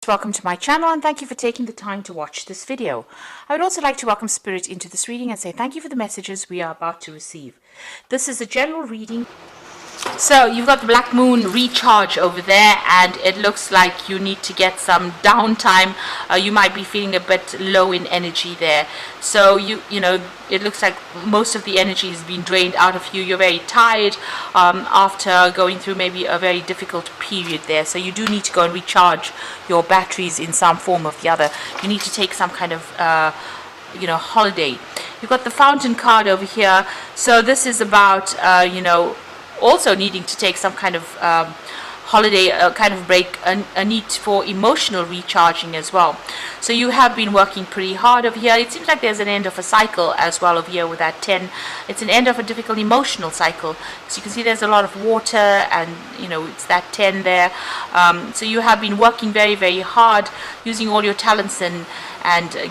Welcome to my channel and thank you for taking the time to watch this video. I would also like to welcome Spirit into this reading and say thank you for the messages we are about to receive. This is a general reading. So you've got the Black Moon recharge over there, and it looks like you need to get some downtime. You might be feeling a bit low in energy there. So you know, it looks like most of the energy has been drained out of you. You're very tired after going through maybe a very difficult period there. So you do need to go and recharge your batteries in some form or the other. You need to take some kind of holiday. You've got the Fountain card over here. So this is about also needing to take some kind of holiday, kind of break, a need for emotional recharging as well. So you have been working pretty hard over here. It seems like there's an end of a cycle as well over here with that 10. It's an end of a difficult emotional cycle. So you can see there's a lot of water, and it's that 10 there. So you have been working very, very hard, using all your talents and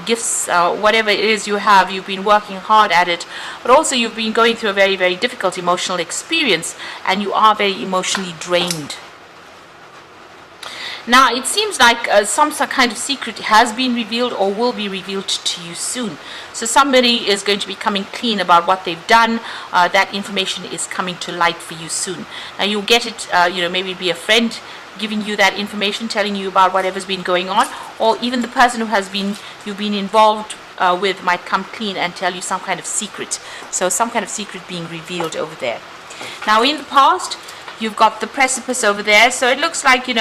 gifts, whatever it is you have. You've been working hard at it, but also you've been going through a very, very difficult emotional experience, and you are very emotionally drained. Now it seems like some kind of secret has been revealed or will be revealed to you soon. So somebody is going to be coming clean about what they've done. That information is coming to light for you soon. Now you'll get it, maybe it'll be a friend giving you that information, telling you about whatever's been going on, or even the person who you've been involved with might come clean and tell you some kind of secret. So some kind of secret being revealed over there. Now in the past, you've got the Precipice over there. So it looks like you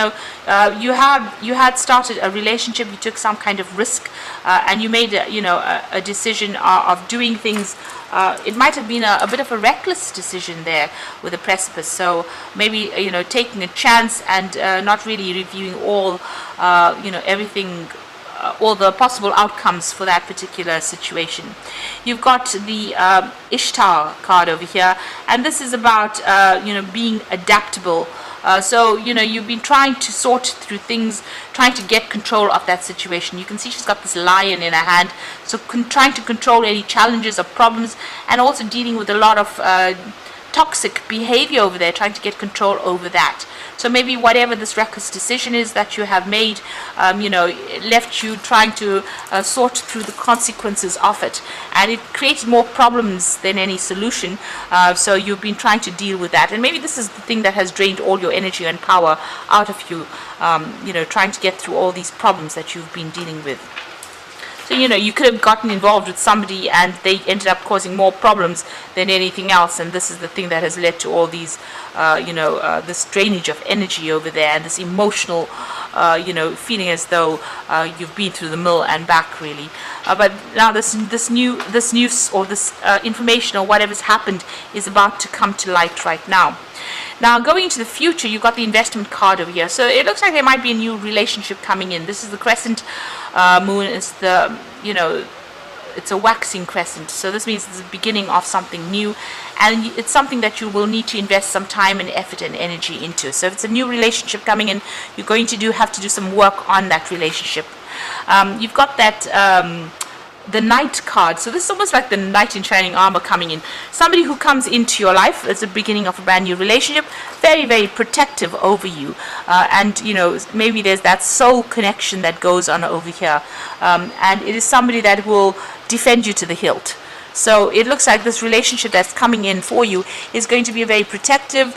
had started a relationship. You took some kind of risk, and you made a decision of doing things. It might have been a bit of a reckless decision there with the Precipice. So maybe taking a chance and not really reviewing all everything. All the possible outcomes for that particular situation. You've got the Ishtar card over here, and this is about being adaptable. So you've been trying to sort through things, trying to get control of that situation. You can see she's got this lion in her hand, so trying to control any challenges or problems, and also dealing with a lot of toxic behavior over there, trying to get control over that. So maybe whatever this reckless decision is that you have made, left you trying to sort through the consequences of it, and it created more problems than any solution. So you've been trying to deal with that, and maybe this is the thing that has drained all your energy and power out of you. Trying to get through all these problems that you've been dealing with. So you could have gotten involved with somebody and they ended up causing more problems than anything else, and this is the thing that has led to all these this drainage of energy over there, and this emotional feeling as though you've been through the mill and back, really. But now this news or this information or whatever's happened is about to come to light right now. Now, going into the future, you've got the Investment card over here. So it looks like there might be a new relationship coming in. This is the crescent moon. It's the, it's a waxing crescent. So this means it's the beginning of something new. And it's something that you will need to invest some time and effort and energy into. So if it's a new relationship coming in, you're going to have to do some work on that relationship. You've got that... the Knight card. So this is almost like the knight in shining armor coming in. Somebody who comes into your life as the beginning of a brand new relationship, very, very protective over you. And maybe there's that soul connection that goes on over here. And it is somebody that will defend you to the hilt. So it looks like this relationship that's coming in for you is going to be a very protective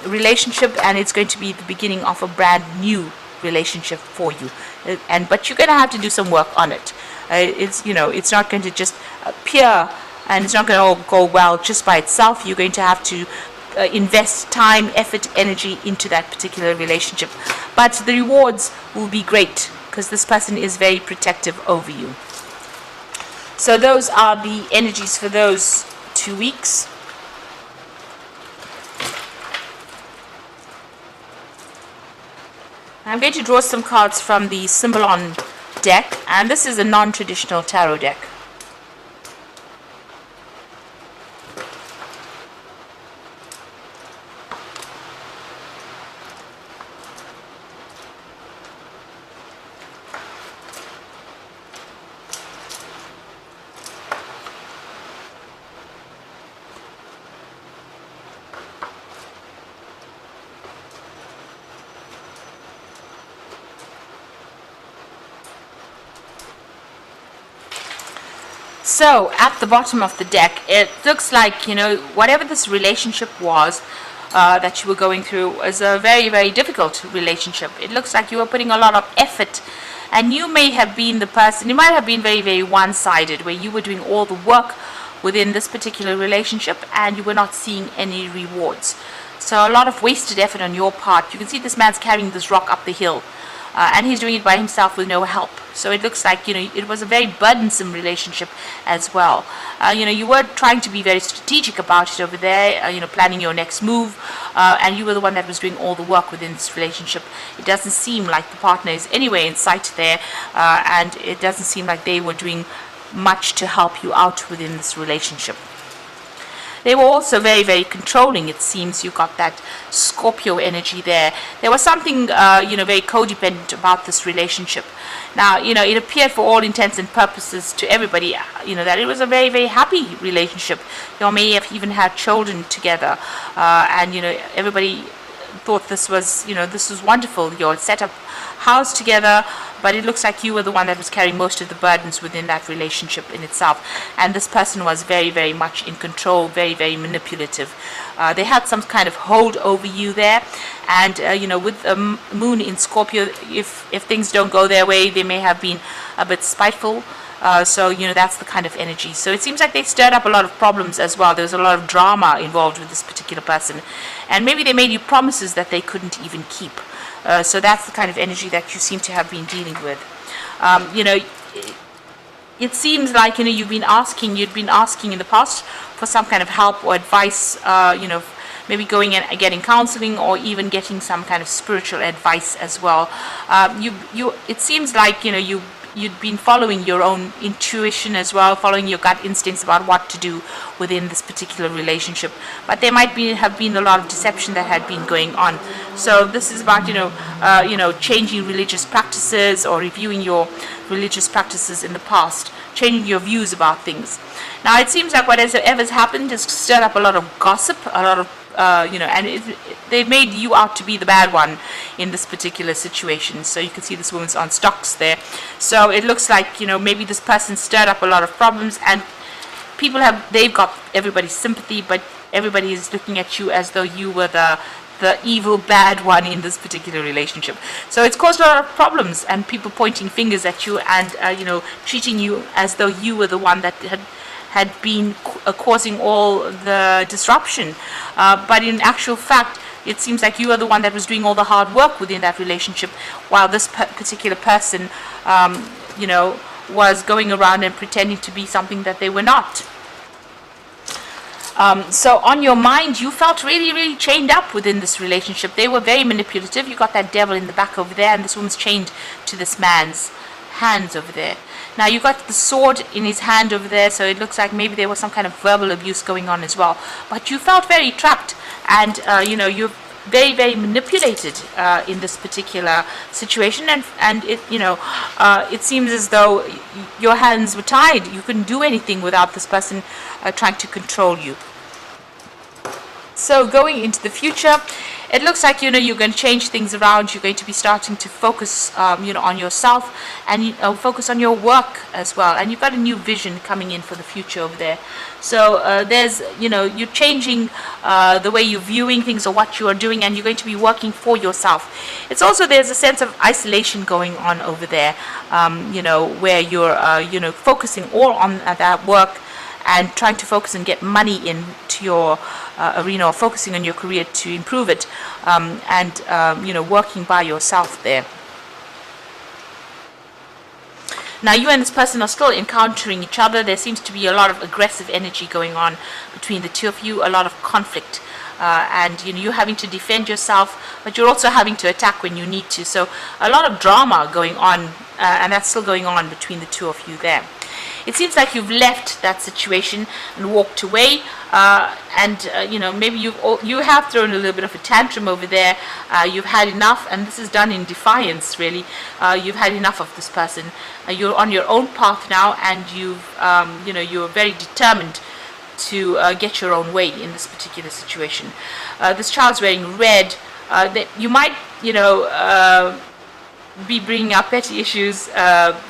relationship, and it's going to be the beginning of a brand new relationship for you. But you're going to have to do some work on it. It's not going to just appear, and it's not going to all go well just by itself. You're going to have to invest time, effort, energy into that particular relationship. But the rewards will be great because this person is very protective over you. So those are the energies for those 2 weeks. I'm going to draw some cards from the Symbolon deck, and this is a non-traditional tarot deck. So at the bottom of the deck, it looks like, whatever this relationship was that you were going through was a very, very difficult relationship. It looks like you were putting a lot of effort, and you may have been the person, you might have been very, very one-sided, where you were doing all the work within this particular relationship and you were not seeing any rewards. So a lot of wasted effort on your part. You can see this man's carrying this rock up the hill. And he's doing it by himself with no help. So it looks like, it was a very burdensome relationship as well. You were trying to be very strategic about it over there, planning your next move, and you were the one that was doing all the work within this relationship. It doesn't seem like the partner is anywhere in sight there, and it doesn't seem like they were doing much to help you out within this relationship. They were also very, very controlling, it seems. You got that Scorpio energy there. There was something, very codependent about this relationship. Now, it appeared for all intents and purposes to everybody, that it was a very, very happy relationship. You may have even had children together. And, everybody thought this was wonderful. You all set up house together, but it looks like you were the one that was carrying most of the burdens within that relationship in itself. And this person was very, very much in control, very, very manipulative. They had some kind of hold over you there. And, with the moon in Scorpio, if things don't go their way, they may have been a bit spiteful. So, that's the kind of energy. So it seems like they stirred up a lot of problems as well. There was a lot of drama involved with this particular person. And maybe they made you promises that they couldn't even keep. So that's the kind of energy that you seem to have been dealing with. It seems like, you'd been asking in the past for some kind of help or advice, maybe going and getting counseling or even getting some kind of spiritual advice as well. It seems like, you'd been following your own intuition as well, following your gut instincts about what to do within this particular relationship. But there might have been a lot of deception that had been going on. So this is about, changing religious practices or reviewing your religious practices in the past, changing your views about things. Now, it seems like whatever's happened has stirred up a lot of gossip, a lot of and they've made you out to be the bad one in this particular situation. So you can see this woman's on stocks there. So it looks like, maybe this person stirred up a lot of problems, and they've got everybody's sympathy, but everybody is looking at you as though you were the evil bad one in this particular relationship. So it's caused a lot of problems, and people pointing fingers at you and treating you as though you were the one that had been causing all the disruption. But in actual fact, it seems like you are the one that was doing all the hard work within that relationship, while this particular person, was going around and pretending to be something that they were not. So on your mind, you felt really, really chained up within this relationship. They were very manipulative. You got that devil in the back over there, and this woman's chained to this man's hands over there. Now, you got the sword in his hand over there, so it looks like maybe there was some kind of verbal abuse going on as well. But you felt very trapped, and, you're very, very manipulated in this particular situation. And it seems as though your hands were tied. You couldn't do anything without this person trying to control you. So going into the future, it looks like, you're going to change things around. You're going to be starting to focus, on yourself and focus on your work as well. And you've got a new vision coming in for the future over there. So there's, you're changing the way you're viewing things or what you are doing, and you're going to be working for yourself. It's also, there's a sense of isolation going on over there, where you're, focusing all on that work and trying to focus and get money into your arena, or focusing on your career to improve it, and working by yourself there. Now, you and this person are still encountering each other. There seems to be a lot of aggressive energy going on between the two of you, a lot of conflict. And you're having to defend yourself, but you're also having to attack when you need to. So a lot of drama going on, and that's still going on between the two of you there. It seems like you've left that situation and walked away, maybe you have thrown a little bit of a tantrum over there. You've had enough, and this is done in defiance, really. You've had enough of this person. You're on your own path now, and you're very determined to get your own way in this particular situation. This child's wearing red. You might, be bringing up petty issues,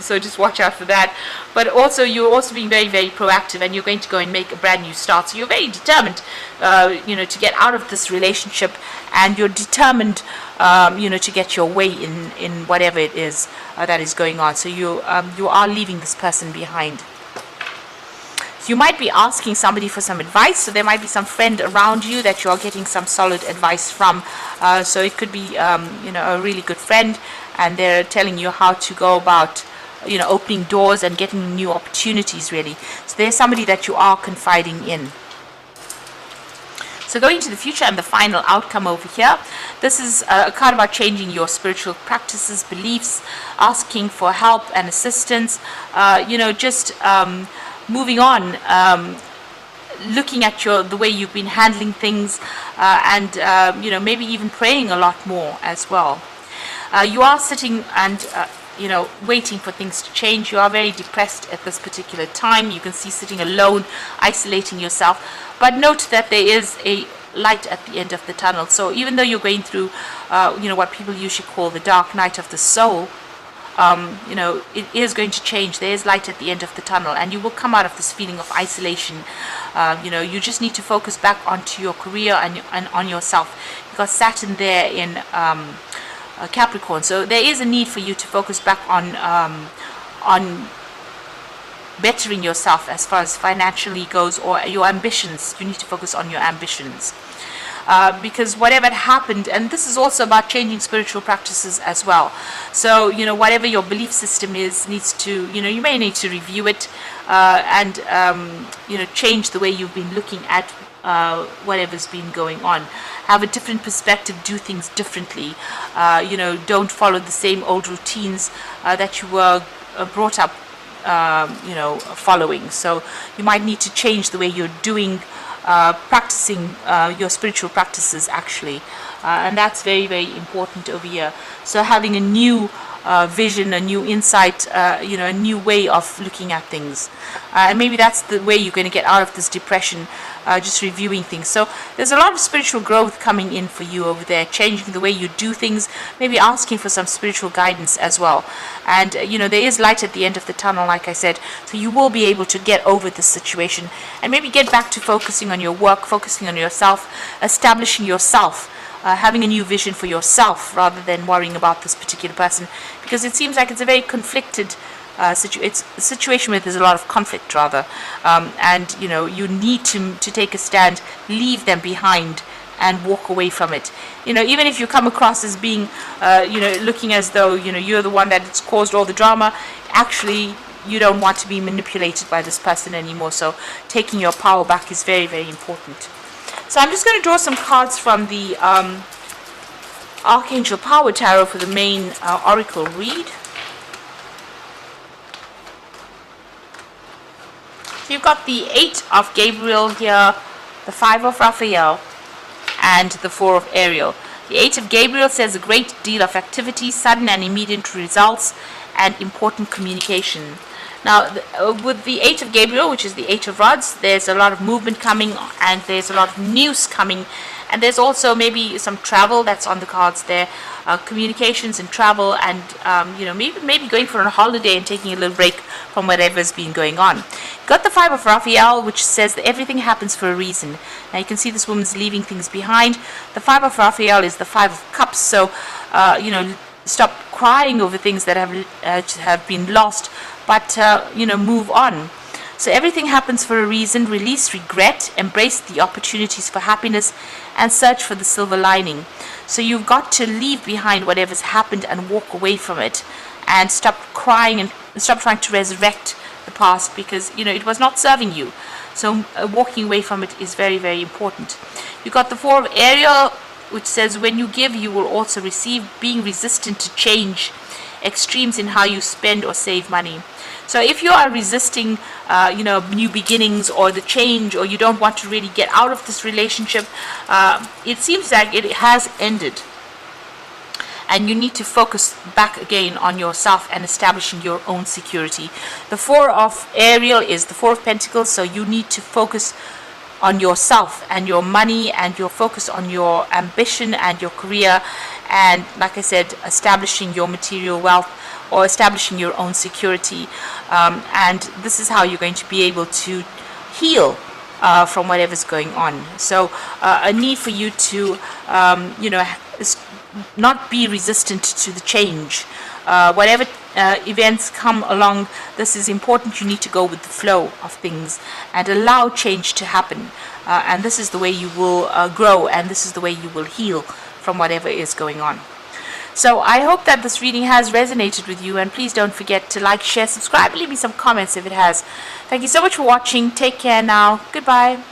so just watch out for that. But also, you're also being very, very proactive, and you're going to go and make a brand new start. So you're very determined, to get out of this relationship, and you're determined, to get your way in whatever it is that is going on. So you are leaving this person behind. You might be asking somebody for some advice, so there might be some friend around you that you're getting some solid advice from. So it could be, a really good friend, and they're telling you how to go about, opening doors and getting new opportunities, really. So there's somebody that you are confiding in. So going to the future and the final outcome over here, this is a card about changing your spiritual practices, beliefs, asking for help and assistance, moving on, looking at the way you've been handling things, and maybe even praying a lot more as well. You are sitting and waiting for things to change. You are very depressed at this particular time. You can see sitting alone, isolating yourself. But note that there is a light at the end of the tunnel. So even though you're going through, what people usually call the dark night of the soul, it is going to change. There is light at the end of the tunnel, and you will come out of this feeling of isolation. You just need to focus back onto your career and on yourself, because Saturn there in Capricorn. So there is a need for you to focus back on bettering yourself as far as financially goes, or your ambitions. You need to focus on your ambitions. Because whatever happened, and this is also about changing spiritual practices as well. So, whatever your belief system is, needs to, you may need to review it, and, change the way you've been looking at whatever's been going on. Have a different perspective, do things differently. Don't follow the same old routines that you were brought up, following. So you might need to change the way you're doing, practicing your spiritual practices, actually. And that's very, very important over here. So having a new vision, a new insight, a new way of looking at things. And maybe that's the way you're going to get out of this depression, just reviewing things. So there's a lot of spiritual growth coming in for you over there, changing the way you do things, maybe asking for some spiritual guidance as well. And, there is light at the end of the tunnel, like I said, so you will be able to get over this situation and maybe get back to focusing on your work, focusing on yourself, establishing yourself. Having a new vision for yourself rather than worrying about this particular person, because it seems like it's a very conflicted it's a situation where there's a lot of conflict, rather, and you need to take a stand, leave them behind, and walk away from it. Even if you come across as being looking as though you're the one that's caused all the drama, actually you don't want to be manipulated by this person anymore. So taking your power back is very, very important. So I'm just going to draw some cards from the Archangel Power Tarot for the main oracle read. So you've got the 8 of Gabriel here, the 5 of Raphael, and the 4 of Ariel. The 8 of Gabriel says a great deal of activity, sudden and immediate results, and important communication. Now, with the 8 of Gabriel, which is the 8 of Rods, there's a lot of movement coming, and there's a lot of news coming, and there's also maybe some travel that's on the cards there, communications and travel, and maybe going for a holiday and taking a little break from whatever's been going on. Got the 5 of Raphael, which says that everything happens for a reason. Now you can see this woman's leaving things behind. The 5 of Raphael is the 5 of Cups, so stop crying over things that have been lost, but move on. So everything happens for a reason. Release regret, embrace the opportunities for happiness, and search for the silver lining. So you've got to leave behind whatever's happened and walk away from it, and stop crying and stop trying to resurrect the past, because it was not serving you. So walking away from it is very, very important. You've got the 4 of Ariel, which says when you give, you will also receive, being resistant to change, extremes in how you spend or save money. So if you are resisting, new beginnings or the change, or you don't want to really get out of this relationship, it seems like it has ended. And you need to focus back again on yourself and establishing your own security. The 4 of Ariel is the 4 of Pentacles, so you need to focus on yourself and your money, and your focus on your ambition and your career, and, like I said, establishing your material wealth or establishing your own security. And this is how you're going to be able to heal from whatever's going on. So a need for you to, not be resistant to the change. Whatever events come along, this is important. You need to go with the flow of things and allow change to happen. And this is the way you will grow, and this is the way you will heal from whatever is going on. So I hope that this reading has resonated with you, and please don't forget to like, share, subscribe, leave me some comments if it has. Thank you so much for watching. Take care now. Goodbye.